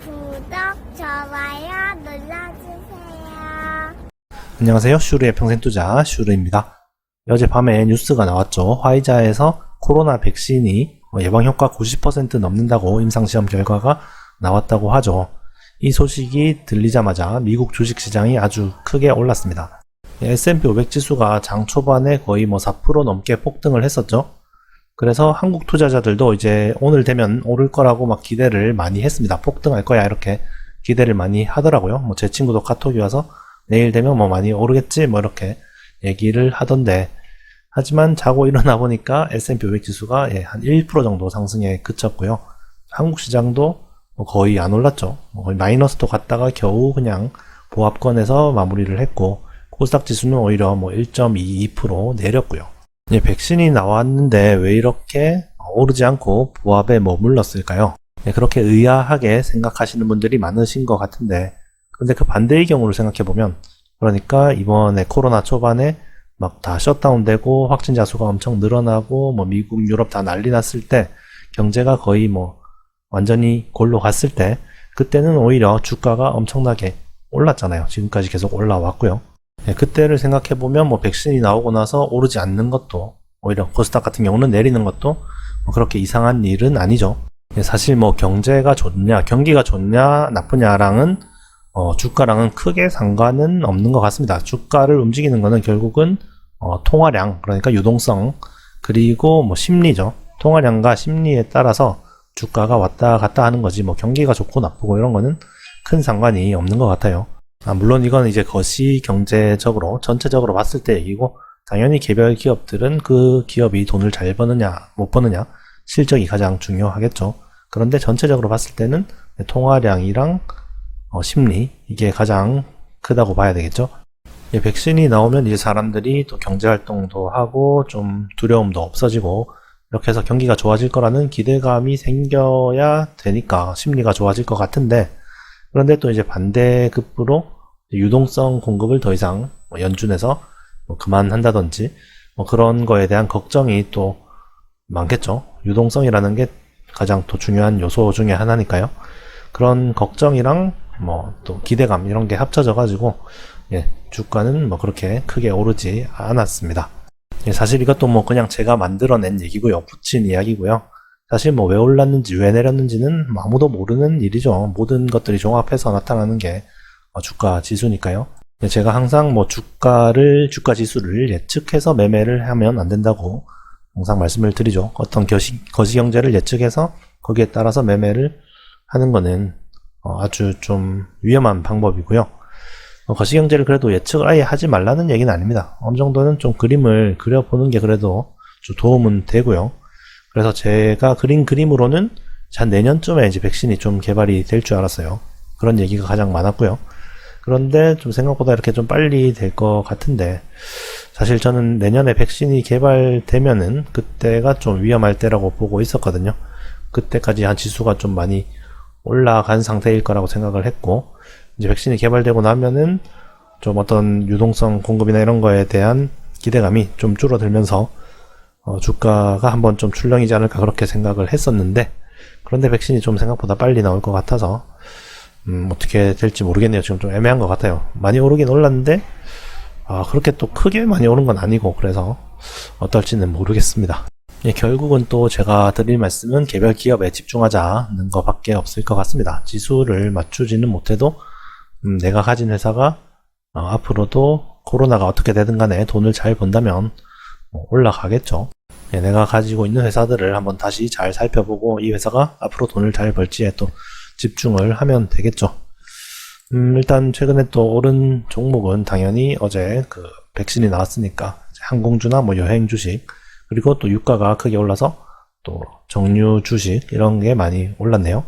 구독, 좋아요 눌러주세요. 안녕하세요. 슈르의 평생투자 슈르입니다. 어젯밤에 뉴스가 나왔죠. 화이자에서 코로나 백신이 예방효과 90% 넘는다고 임상시험 결과가 나왔다고 하죠. 이 소식이 들리자마자 미국 주식시장이 아주 크게 올랐습니다. S&P 500 지수가 장 초반에 거의 4% 넘게 폭등을 했었죠. 그래서 한국 투자자들도 이제 오늘 되면 오를 거라고 막 기대를 많이 했습니다. 폭등할 거야 이렇게 기대를 많이 하더라고요. 제 친구도 카톡이 와서 내일 되면 많이 오르겠지 이렇게 얘기를 하던데, 하지만 자고 일어나 보니까 S&P 500 지수가 한 1% 정도 상승에 그쳤고요. 한국 시장도 거의 안 올랐죠. 거의 마이너스도 갔다가 겨우 그냥 보합권에서 마무리를 했고, 코스닥 지수는 오히려 1.22% 내렸고요. 백신이 나왔는데 왜 이렇게 오르지 않고 보합에 머물렀을까요? 그렇게 의아하게 생각하시는 분들이 많으신 것 같은데, 근데 그 반대의 경우를 생각해보면, 그러니까 이번에 코로나 초반에 막 다 셧다운되고 확진자 수가 엄청 늘어나고 미국, 유럽 다 난리 났을 때, 경제가 거의 완전히 골로 갔을 때, 그때는 오히려 주가가 엄청나게 올랐잖아요. 지금까지 계속 올라왔고요. 그때를 생각해보면 백신이 나오고 나서 오르지 않는 것도, 오히려 코스닥 같은 경우는 내리는 것도 그렇게 이상한 일은 아니죠. 사실 경제가 좋냐, 경기가 좋냐, 나쁘냐랑은 주가랑은 크게 상관은 없는 것 같습니다. 주가를 움직이는 거는 결국은 통화량, 그러니까 유동성, 그리고 심리죠. 통화량과 심리에 따라서 주가가 왔다 갔다 하는 거지, 경기가 좋고 나쁘고 이런 거는 큰 상관이 없는 것 같아요. 물론 이건 이제 거시 경제적으로 전체적으로 봤을 때 얘기고, 당연히 개별 기업들은 그 기업이 돈을 잘 버느냐 못 버느냐 실적이 가장 중요하겠죠. 그런데 전체적으로 봤을 때는 통화량이랑 심리, 이게 가장 크다고 봐야 되겠죠. 백신이 나오면 이제 사람들이 또 경제활동도 하고 좀 두려움도 없어지고, 이렇게 해서 경기가 좋아질 거라는 기대감이 생겨야 되니까 심리가 좋아질 것 같은데, 그런데 또 이제 반대급부로 유동성 공급을 더 이상 연준에서 그만한다든지 그런 거에 대한 걱정이 또 많겠죠. 유동성이라는 게 가장 또 중요한 요소 중에 하나니까요. 그런 걱정이랑 또 기대감 이런 게 합쳐져 가지고 주가는 그렇게 크게 오르지 않았습니다. 사실 이것도 그냥 제가 만들어낸 얘기고요. 붙인 이야기고요. 사실 왜 올랐는지 왜 내렸는지는 아무도 모르는 일이죠. 모든 것들이 종합해서 나타나는 게 주가 지수니까요. 제가 항상 주가 지수를 예측해서 매매를 하면 안 된다고 항상 말씀을 드리죠. 어떤 거시 경제를 예측해서 거기에 따라서 매매를 하는 거는 아주 좀 위험한 방법이고요. 거시 경제를 그래도 예측을 아예 하지 말라는 얘기는 아닙니다. 어느 정도는 좀 그림을 그려보는 게 그래도 좀 도움은 되고요. 그래서 제가 그린 그림으로는 한 내년쯤에 이제 백신이 좀 개발이 될 줄 알았어요. 그런 얘기가 가장 많았고요. 그런데 좀 생각보다 이렇게 좀 빨리 될 것 같은데, 사실 저는 내년에 백신이 개발되면은 그때가 좀 위험할 때라고 보고 있었거든요. 그때까지 한 지수가 좀 많이 올라간 상태일 거라고 생각을 했고, 이제 백신이 개발되고 나면은 좀 어떤 유동성 공급이나 이런 거에 대한 기대감이 좀 줄어들면서 주가가 한번 좀 출렁이지 않을까 그렇게 생각을 했었는데, 그런데 백신이 좀 생각보다 빨리 나올 것 같아서 어떻게 될지 모르겠네요. 지금 좀 애매한 것 같아요. 많이 오르긴 올랐는데 그렇게 또 크게 많이 오른 건 아니고, 그래서 어떨지는 모르겠습니다. 결국은 또 제가 드릴 말씀은 개별 기업에 집중하자는 것밖에 없을 것 같습니다. 지수를 맞추지는 못해도 내가 가진 회사가 앞으로도 코로나가 어떻게 되든 간에 돈을 잘 번다면 올라가겠죠. 내가 가지고 있는 회사들을 한번 다시 잘 살펴보고 이 회사가 앞으로 돈을 잘 벌지에 또 집중을 하면 되겠죠. 일단 최근에 또 오른 종목은 당연히 어제 그 백신이 나왔으니까 항공주나 여행 주식, 그리고 또 유가가 크게 올라서 또 정유 주식 이런 게 많이 올랐네요.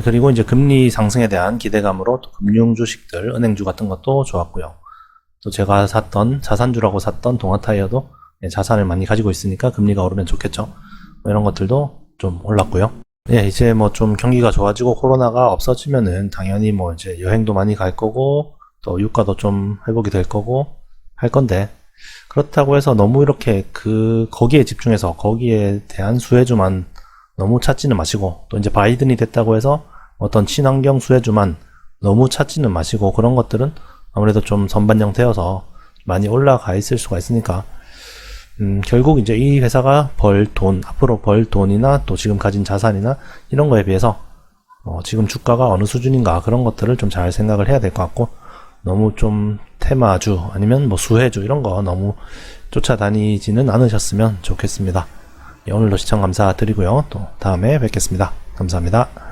그리고 이제 금리 상승에 대한 기대감으로 또 금융 주식들, 은행주 같은 것도 좋았고요. 또 제가 샀던 자산주라고 샀던 동아타이어도 자산을 많이 가지고 있으니까 금리가 오르면 좋겠죠. 이런 것들도 좀 올랐고요. 이제 좀 경기가 좋아지고 코로나가 없어지면은 당연히 이제 여행도 많이 갈 거고, 또 유가도 좀 회복이 될 거고 할 건데, 그렇다고 해서 너무 이렇게 거기에 집중해서 거기에 대한 수혜주만 너무 찾지는 마시고, 또 이제 바이든이 됐다고 해서 어떤 친환경 수혜주만 너무 찾지는 마시고, 그런 것들은 아무래도 좀 선반 형태여서 많이 올라가 있을 수가 있으니까 결국 이제 이 회사가 앞으로 벌 돈이나 또 지금 가진 자산이나 이런 거에 비해서 지금 주가가 어느 수준인가, 그런 것들을 좀 잘 생각을 해야 될 것 같고, 너무 좀 테마주 아니면 뭐 수혜주 이런 거 너무 쫓아다니지는 않으셨으면 좋겠습니다. 오늘도 시청 감사드리고요. 또 다음에 뵙겠습니다. 감사합니다.